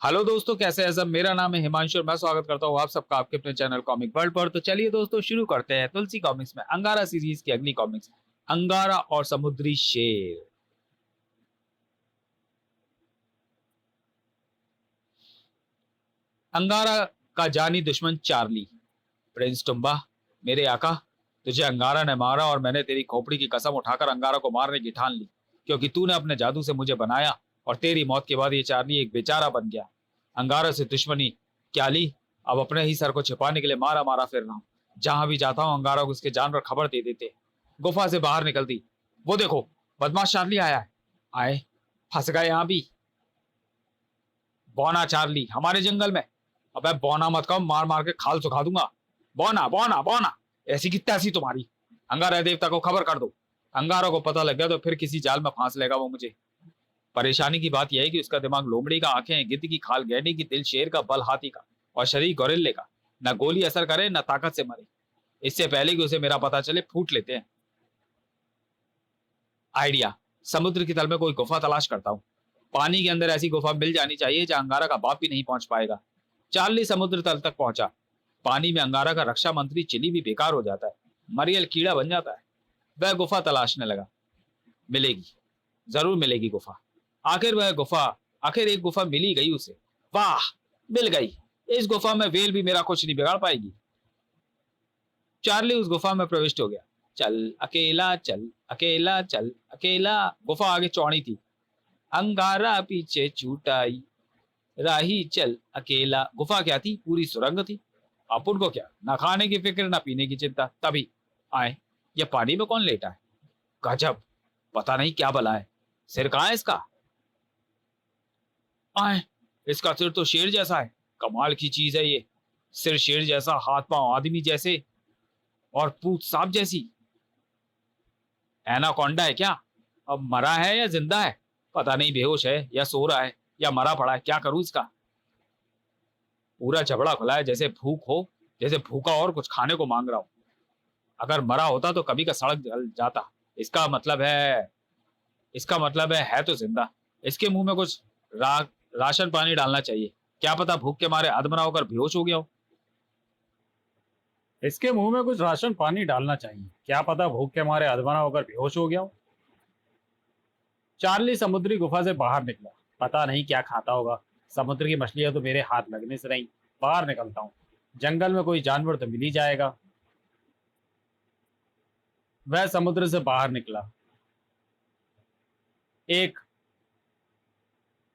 Hello दोस्तों, कैसे हैं सब। मेरा नाम है हिमांशु और मैं स्वागत करता हूँ आप सबका आपके अपने चैनल कॉमिक वर्ल्ड पर। तो चलिए दोस्तों, शुरू करते हैं तुलसी कॉमिक्स में अंगारा सीरीज की अगली कॉमिक्स, अंगारा और समुद्री शेर। अंगारा का जानी दुश्मन चार्ली। प्रिंस टुम्बा, मेरे आका, तुझे अंगारा ने मारा और मैंने तेरी खोपड़ी की कसम उठाकर अंगारा को मारने की ठान ली, क्योंकि तूने अपने जादू से मुझे बनाया और तेरी मौत के बाद ये चार्ली एक बेचारा बन गया। अंगारा से दुश्मनी क्या ली, अब अपने ही सर को छिपाने के लिए मारा मारा फिर रहा हूं। जहां भी जाता हूं अंगारा को उसके जानवर खबर दे देते। गुफा से बाहर निकलती, वो देखो, बदमाश चार्ली आया है। आए, फंस गए यहां भी। बौना चार्ली हमारे जंगल में। अबे बौना मत कहो, मार मार के खाल सुखा दूंगा। बौना बौना बौना, ऐसी की तैसी तुम्हारी। अंगारा देवता को खबर कर दो। अंगारा को पता लग गया तो फिर किसी जाल में फांस लेगा वो मुझे। परेशानी की बात यह है कि उसका दिमाग लोमड़ी का, आंखें गिद्ध की, खाल गैंडे की, दिल शेर का, बल हाथी का और शरीर गोरिल्ले का। न गोली असर करे न ताकत से मरे। इससे पहले कि उसे मेरा पता चले फूट लेते हैं। आइडिया, समुद्र की तल में कोई गुफा तलाश करता हूँ। पानी के अंदर ऐसी गुफा मिल जानी चाहिए जहां अंगारा का बाप भी नहीं पहुंच पाएगा। चार्ली समुद्र तल तक पहुंचा। पानी में अंगारा का रक्षा मंत्री चिली भी बेकार हो जाता है, मरियल कीड़ा बन जाता है। वह गुफा तलाशने लगा। मिलेगी, जरूर मिलेगी गुफा। आखिर वह गुफा, आखिर एक गुफा मिल ही गई उसे। वाह, मिल गई। इस गुफा में वेल भी मेरा कुछ नहीं बिगाड़ पाएगी। चार्ली उस गुफा में प्रविष्ट हो गया। चल अकेला चल, अकेला चल अकेला। गुफा आगे चौड़ी थी। अंगारा पीछे छूटाई, राही चल अकेला। गुफा क्या थी, पूरी सुरंग थी। अपन को क्या, ना खाने की फिक्र ना पीने की चिंता। तभी आए, ये पानी में कौन लेटा है। गजब, पता नहीं क्या बला है। सिर कहाँ है इसका। आए, इसका सिर तो शेर जैसा है। कमाल की चीज है ये। सिर शेर जैसा, हाथ पांव आदमी जैसे और पूंछ सांप जैसी। एनाकोंडा है क्या। अब मरा है या जिंदा है, पता नहीं। बेहोश है या सो रहा है या मरा पड़ा है, क्या करूं इसका। पूरा जबड़ा खुला है, जैसे भूख हो, जैसे भूखा और कुछ खाने को मांग रहा हूं। अगर मरा होता तो कभी का सड़क जल जाता। इसका मतलब है, इसका मतलब है तो जिंदा। इसके मुंह में कुछ रा, राशन पानी डालना चाहिए। क्या पता भूख के मारे अधमरा होकर बेहोश हो गया हो। इसके मुंह में कुछ राशन पानी डालना चाहिए, क्या पता भूख के मारे अधमरा होकर बेहोश हो गया हो। चार्ली समुद्री गुफा से बाहर निकला। पता नहीं क्या खाता होगा। समुद्र की मछलियां तो मेरे हाथ लगने से नहीं। बाहर निकलता हूँ, जंगल में कोई जानवर तो मिल ही जाएगा। वह समुद्र से बाहर निकला। एक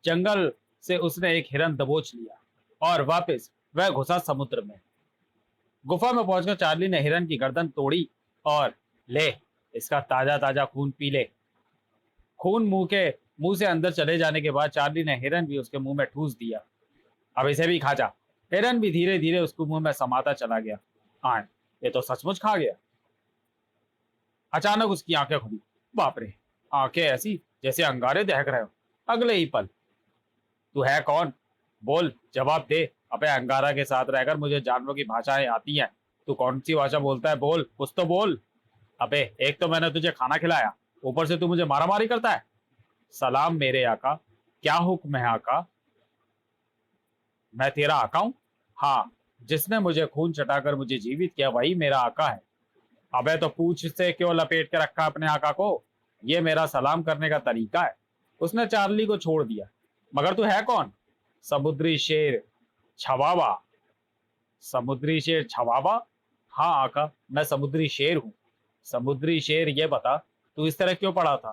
जंगल से उसने एक हिरन दबोच लिया और वापस वह घुसा समुद्र में। गुफा में पहुंचकर चार्ली ने हिरन की गर्दन तोड़ी और ले, इसका ताजा ताजा खून पी ले। खून मुंह से अंदर चले जाने के बाद चार्ली ने हिरन भी उसके मुंह में ठूस दिया। अब इसे भी खा जा। हिरन भी धीरे धीरे उसको मुंह में समाता चला गया। हाँ, ये तो सचमुच खा गया। अचानक उसकी आंखें खुली। बाप रे, आंखें ऐसी जैसे अंगारे दहक रहे हो। अगले ही पल, तू है कौन, बोल, जवाब दे। अबे अंगारा के साथ रहकर मुझे जानवरों की भाषाएं आती हैं। तू कौन सी भाषा बोलता है, बोल, कुछ तो बोल। अबे एक तो मैंने तुझे खाना खिलाया, ऊपर से तू मुझे मारामारी करता है। सलाम मेरे आका, क्या हुक्म है आका। मैं तेरा आका हूँ। हाँ, जिसने मुझे खून चटाकर मुझे जीवित किया वही मेरा आका है। अबे तो पूछ से क्यों लपेट के रखा अपने आका को, ये मेरा सलाम करने का तरीका है। उसने चार्ली को छोड़ दिया। मगर तू है कौन। समुद्री शेर छवावा। समुद्री शेर छवावा। हाँ आका, मैं समुद्री शेर हूँ। समुद्री शेर, ये बता तू इस तरह क्यों पड़ा था।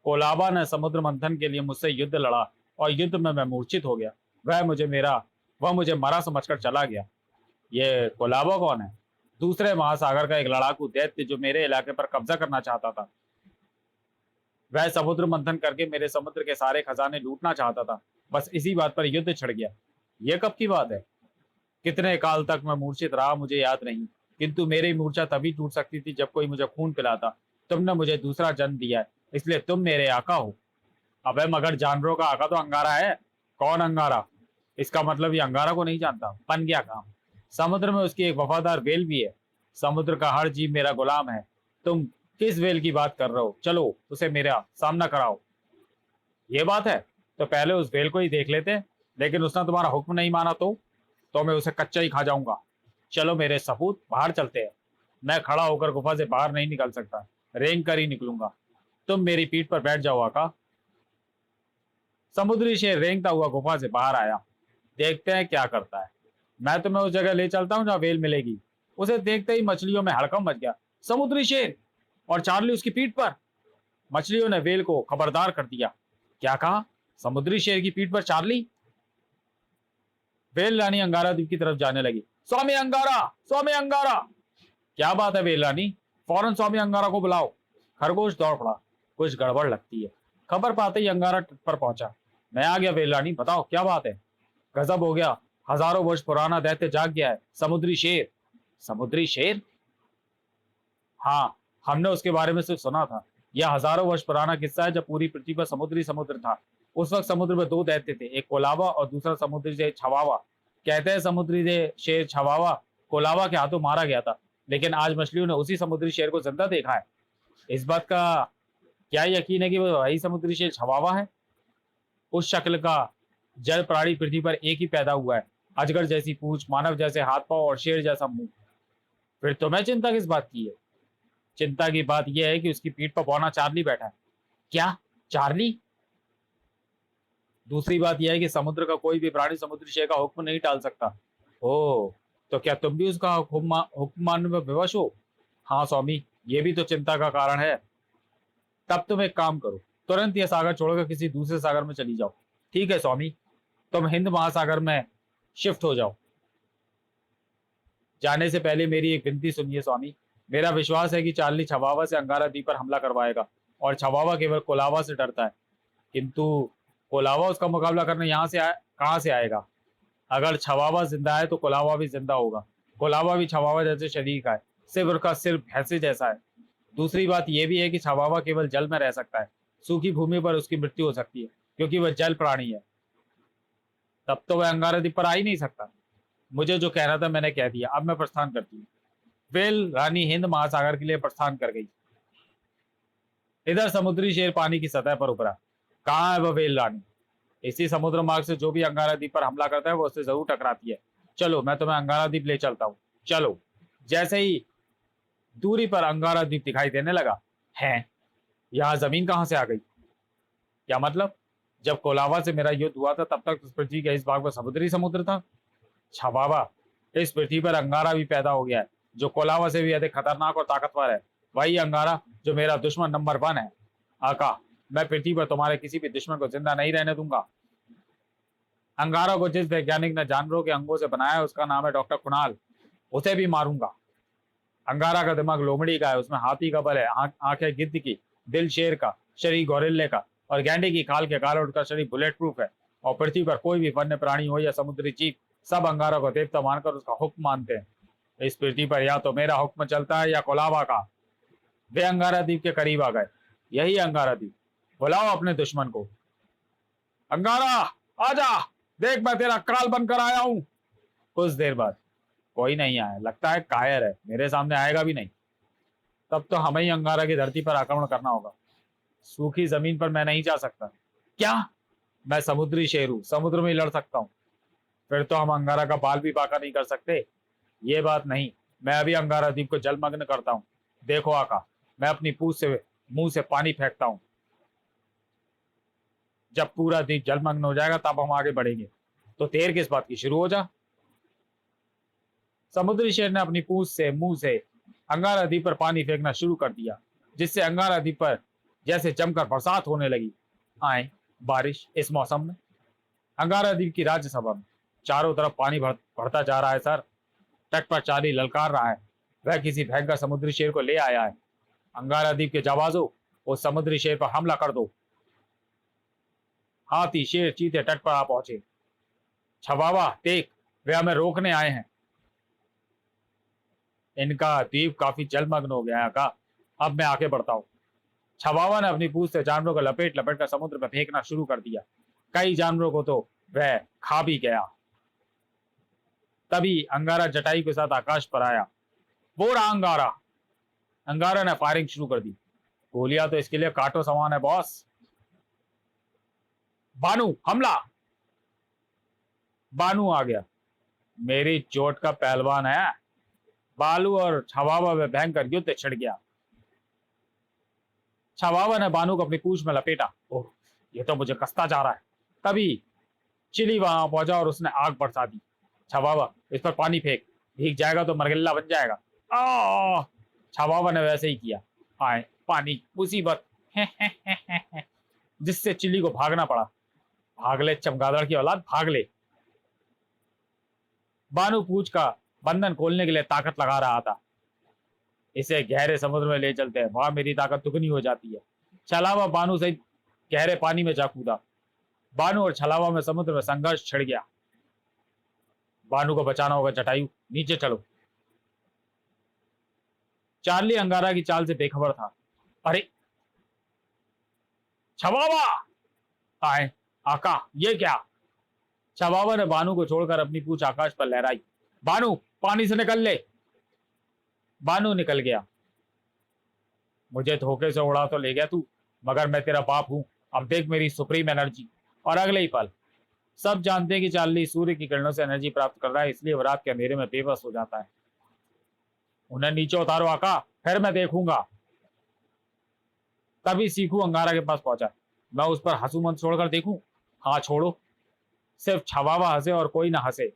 कोलाबा ने समुद्र मंथन के लिए मुझसे युद्ध लड़ा और युद्ध में मैं मूर्छित हो गया। वह मुझे मरा समझकर चला गया। ये कोलाबा कौन है। दूसरे महासागर का एक लड़ाकू दैत्य जो मेरे इलाके पर कब्जा करना चाहता था। वह समुद्र मंथन करके मेरे समुद्र के सारे खजाने लूटना चाहता था। बस इसी बात पर युद्ध छिड़ गया। यह कब की बात है। कितने काल तक मैं मूर्छित रहा मुझे याद नहीं, किंतु मेरी मूर्छा तभी टूट सकती थी जब कोई मुझे खून पिलाता। तुमने मुझे दूसरा जन्म दिया है, इसलिए तुम मेरे आका हो। अबे मगर जानवरों का आका तो अंगारा है। कौन अंगारा। इसका मतलब ये अंगारा को नहीं जानता, बन गया काम। समुद्र में उसकी एक वफादार वेल भी है। समुद्र का हर जीव मेरा गुलाम है। तुम किस वेल की बात कर रहे हो, चलो उसे मेरा सामना कराओ। ये बात है, तो पहले उस वेल को ही देख लेते हैं। लेकिन उसने तुम्हारा हुक्म नहीं माना तो मैं उसे कच्चा ही खा जाऊंगा। चलो मेरे सपूत, बाहर चलते हैं। मैं खड़ा होकर गुफा से बाहर नहीं निकल सकता, रेंग कर ही निकलूंगा। तुम मेरी पीठ पर बैठ जाओ आका। समुद्री शेर रेंगता हुआ गुफा से बाहर आया। देखते हैं क्या करता है। मैं तुम्हें उस जगह ले चलता हूँ जहाँ वेल मिलेगी। उसे देखते ही मछलियों में हड़कंप मच गया। समुद्री शेर और चार्ली उसकी पीठ पर। मछलियों ने वेल को खबरदार कर दिया। क्या कहा? समुद्री शेर की पीठ पर चार्ली? वेल रानी अंगारा द्वीप की तरफ जाने लगी। स्वामी अंगारा, स्वामी अंगारा! क्या बात है वेल रानी? फौरन स्वामी अंगारा को बुलाओ। खरगोश दौड़ पड़ा। कुछ गड़बड़ लगती है। खबर पाते ही अंगारा तट पर पहुंचा। मैं आ गया वेल रानी, बताओ क्या बात है? गजब हो गया, हजारों वर्ष पुराना दैत्य जाग गया है, समुद्री शेर। समुद्री शेर? हाँ, हमने उसके बारे में सिर्फ सुना था। यह हजारों वर्ष पुराना किस्सा है जब पूरी पृथ्वी पर समुद्र था। उस वक्त समुद्र में दो दैत्य थे, एक कोलाबा और दूसरा समुद्री शेर छवावा। कहते हैं समुद्री शेर छवावा कोलाबा के हाथों मारा गया था, लेकिन आज मछलियों ने उसी समुद्री शेर को जिंदा देखा है। इस बात का क्या यकीन है कि वो वही समुद्री शेर छवावा है? उस शक्ल का जल प्राणी पृथ्वी पर एक ही पैदा हुआ है, अजगर जैसी पूंछ, मानव जैसे हाथ पांव और शेर जैसा मुंह। फिर तुम्हें चिंता किस बात की है? चिंता की बात यह है कि उसकी पीठ पर बौना चार्ली बैठा है। क्या? चार्ली? दूसरी बात यह है कि समुद्र का कोई भी प्राणी समुद्री शेर का हुक्म नहीं टाल सकता। ओह, तो क्या तुम भी उसका हुक्म मानने में विवश हो? हाँ स्वामी, ये भी तो चिंता का कारण है। तब तुम एक काम करो, तुरंत यह सागर छोड़कर किसी दूसरे सागर में चली जाओ। ठीक है स्वामी, तुम हिंद महासागर में शिफ्ट हो जाओ। जाने से पहले मेरी एक विनती सुनिए स्वामी। मेरा विश्वास है कि चार्ली छवावा से अंगारा द्वीप पर हमला करवाएगा और छवावा केवल कोलावा से डरता है। किंतु कोलावा उसका मुकाबला करने कहाँ से आएगा? अगर छवावा जिंदा है तो कोलावा भी जिंदा होगा। कोलावा भी छवावा जैसे शरीर का है, सिर्फ उसका सिर भैंसे जैसा है। दूसरी बात यह भी है कि छवावा केवल जल में रह सकता है। सूखी भूमि पर उसकी मृत्यु हो सकती है क्योंकि वह जल प्राणी है। तब तो वह अंगारा द्वीप पर आ ही नहीं सकता। मुझे जो कहना था मैंने कह दिया, अब मैं प्रस्थान करती हूँ। वेल रानी हिंद महासागर के लिए प्रस्थान कर गई। इधर समुद्री शेर पानी की सतह पर उभरा। कहाँ है वह वेल रानी? इसी समुद्र मार्ग से जो भी अंगारा द्वीप पर हमला करता है वो उससे जरूर टकराती है। चलो मैं तुम्हें अंगारा द्वीप ले चलता हूँ। चलो। जैसे ही दूरी पर अंगारा द्वीप दिखाई देने लगा, है यहाँ जमीन कहाँ से आ गई? क्या मतलब? जब कोलावा से मेरा युद्ध हुआ था तब तक उस पृथ्वी के इस भाग में समुद्र था। छबाबा, इस पृथ्वी पर अंगारा भी पैदा हो गया है जो कोलावा से भी अधिक खतरनाक और ताकतवर है। वही अंगारा जो मेरा दुश्मन नंबर 1 है। आका, मैं पृथ्वी पर तुम्हारे किसी भी दुश्मन को जिंदा नहीं रहने दूंगा। अंगारा को जिस वैज्ञानिक ने जानवरों के अंगों से बनाया है उसका नाम है डॉक्टर कुणाल। उसे भी मारूंगा। अंगारा का दिमाग लोमड़ी का है, उसमें हाथी का बल है, आंखें गिद्ध की, दिल शेर का, शरीर गोरिल्ले का और गैंडे की खाल के काल उठकर शरीर बुलेट प्रूफ है। और पृथ्वी पर कोई भी वन्य प्राणी हो या समुद्री जीव, सब अंगारा को देवता मानकर उसका हुक्म मानते हैं। इस पृथ्वी पर या तो मेरा हुक्म चलता है या कोलाबा का। वे अंगारा द्वीप के करीब आ गए। यही अंगारा द्वीप। बुलाओ अपने दुश्मन को। अंगारा, आजा, देख मैं तेरा काल बनकर आया हूं। कुछ देर बाद कोई नहीं आया। लगता है कायर है, मेरे सामने आएगा भी नहीं। तब तो हमें ही अंगारा की धरती पर आक्रमण करना होगा। सूखी जमीन पर मैं नहीं जा सकता। क्या? मैं समुद्री शेर हूं, समुद्र में ही लड़ सकता हूँ। फिर तो हम अंगारा का बाल भी बाका नहीं कर सकते। ये बात नहीं, मैं अभी अंगारा द्वीप को जलमग्न करता हूँ। देखो आका, मैं अपनी पूंछ से मुंह से पानी फेंकता हूँ। जब पूरा द्वीप जलमग्न हो जाएगा तब हम आगे बढ़ेंगे। तो देर किस बात की, शुरू हो जा। समुद्री शेर ने अपनी पूंछ से मुंह से अंगारा द्वीप पर पानी फेंकना शुरू कर दिया, जिससे अंगारा द्वीप पर जैसे जमकर बरसात होने लगी। आए बारिश इस मौसम में। अंगारा द्वीप की राज्यसभा में चारों तरफ पानी बढ़ता जा रहा है सर। तट पर चार्ली ललकार रहा है। वह किसी भयंकर समुद्री शेर को ले आया है। अंगारा द्वीप के जाबाजों, उस समुद्री शेर पर हमला कर दो। हाथी, शेर, चीते तट पर आ पहुंचे। छबावा, देख, वे हमें रोकने आए हैं। इनका द्वीप काफी जलमग्न हो गया है का। अब मैं आगे बढ़ता हूँ। छबावा ने अपनी पूंछ से जानवरों को लपेट लपेट कर समुद्र में फेंकना शुरू कर दिया। कई जानवरों को तो वह खा भी गया। तभी अंगारा जटाई के साथ आकाश पर आया। वो रहा अंगारा। अंगारा ने फायरिंग शुरू कर दी। गोलियां तो इसके लिए कांटों समान है बॉस। भानु, हमला! बानू आ गया, मेरी चोट का पहलवान है। बालू और छवावा में भयंकर युद्ध छिड़ गया। छवावा ने बानू को अपनी पूंछ में लपेटा। ओह, ये तो मुझे कसता जा रहा है। तभी चिली वहां पहुंचा और उसने आग बरसा दी। छवावा, इस पर पानी फेंक, भीग जाएगा तो मरगिल्ला बन जाएगा। आ! छवावा ने वैसे ही किया। आए पानी, मुसीबत। जिससे चिली को भागना पड़ा। भाग ले चमगादड़ की औलाद, भाग ले। बानू पूंछ का बंधन खोलने के लिए ताकत लगा रहा था। इसे गहरे समुद्र में ले चलते हैं, वहां मेरी ताकत दुगनी हो जाती है। छलावा बानू सहित गहरे पानी में जा कूदा। बानू और छलावा में समुद्र में संघर्ष छिड़ गया। बानू को बचाना होगा जटायु, नीचे चलो। चार्ली अंगारा की चाल से बेखबर था। अरे छवावा! आए आका, ये क्या? छवावा ने बानू को छोड़कर अपनी पूंछ आकाश पर लहराई। बानू, पानी से निकल ले। बानू निकल गया। मुझे धोखे से उड़ा तो ले गया तू, मगर मैं तेरा बाप हूं। अब देख मेरी सुप्रीम एनर्जी। और अगले ही पल सब जानते हैं कि चार्ली सूर्य की किरणों से एनर्जी प्राप्त कर रहा है, इसलिए वो रात के अंधेरे में बेबस हो जाता है। उन्हें नीचे उतारो आका, फिर मैं देखूंगा। तभी सीखू अंगारा के पास पहुंचा। मैं उस पर हंसूमंत छोड़कर देखूं? हाँ छोड़ो। सिर्फ छवावा हंसे और कोई ना हंसे।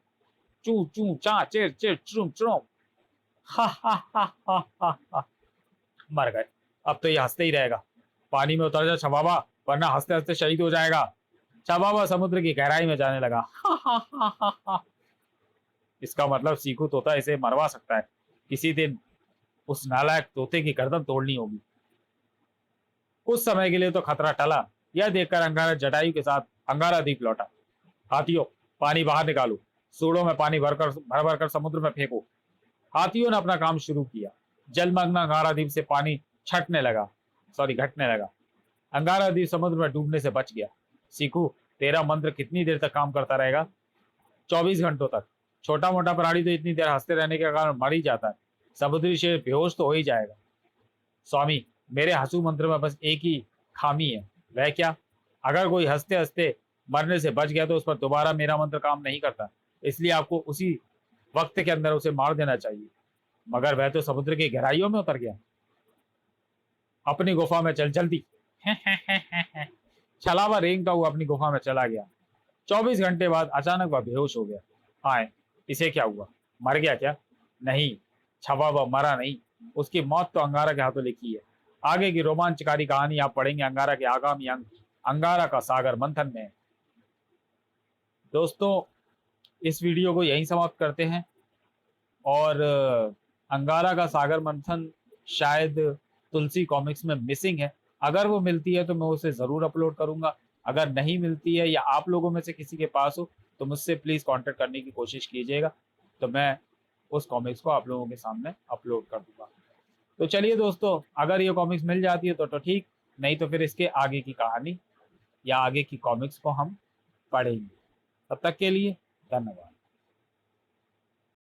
चू चू चा चिर चिर चुम चुम। हा हा हा हा हा हा। मर गए। अब तो ये हंसते ही रहेगा। पानी में उतर जा छबाबा, वरना हंसते हंसते शहीद हो जाएगा। छबाबा समुद्र की गहराई में जाने लगा। हा हा हा हा हा। इसका मतलब सीखू तोता इसे मरवा सकता है। किसी दिन उस नालायक तोते की गर्दन तोड़नी होगी। कुछ समय के लिए तो खतरा टला। यह देखकर अंगारा जटायु के साथ अंगारा द्वीप लौटा। हाथियों, पानी बाहर निकालो। सूढ़ों में पानी भर भर कर समुद्र में फेंको। हाथियों ने अपना काम शुरू किया। जलमग्न अंगारा द्वीप से पानी घटने लगा। अंगारा द्वीप समुद्र में डूबने से बच गया। सीखू, तेरा मंत्र कितनी देर तक काम करता रहेगा? 24 घंटों तक। छोटा मोटा प्राणी तो इतनी देर हंसते रहने के कारण मर ही जाता है, समुद्री शेर बेहोश तो हो ही जाएगा। स्वामी, मेरे हंसू मंत्र में बस एक ही खामी है। वह क्या? अगर कोई हंसते हंसते मरने से बच गया तो उस पर दोबारा मेरा मंत्र काम नहीं करता, इसलिए आपको उसी वक्त के अंदर उसे मार देना चाहिए। मगर वह तो समुद्र की गहराइयों में उतर गया। अपनी गुफा में चल जल्दी। छलावा रेंगता हुआ अपनी गुफा में चला गया। 24 घंटे बाद अचानक वह बेहोश हो गया। आए, इसे क्या हुआ? मर गया क्या? नहीं, छवावा मरा नहीं। उसकी मौत तो अंगारा के हाथों लिखी है। आगे की रोमांचकारी कहानी आप पढ़ेंगे अंगारा के आगामी अंक अंगारा का सागर मंथन में। दोस्तों, इस वीडियो को यहीं समाप्त करते हैं। और अंगारा का सागर मंथन शायद तुलसी कॉमिक्स में मिसिंग है। अगर वो मिलती है तो मैं उसे ज़रूर अपलोड करूंगा। अगर नहीं मिलती है या आप लोगों में से किसी के पास हो तो मुझसे प्लीज़ कांटेक्ट करने की कोशिश कीजिएगा, तो मैं उस कॉमिक्स को आप लोगों के सामने अपलोड कर दूंगा। तो चलिए दोस्तों, अगर ये कॉमिक्स मिल जाती है तो ठीक, नहीं तो फिर इसके आगे की कहानी या आगे की कॉमिक्स को हम पढ़ेंगे। तब तक के लिए धन्यवाद।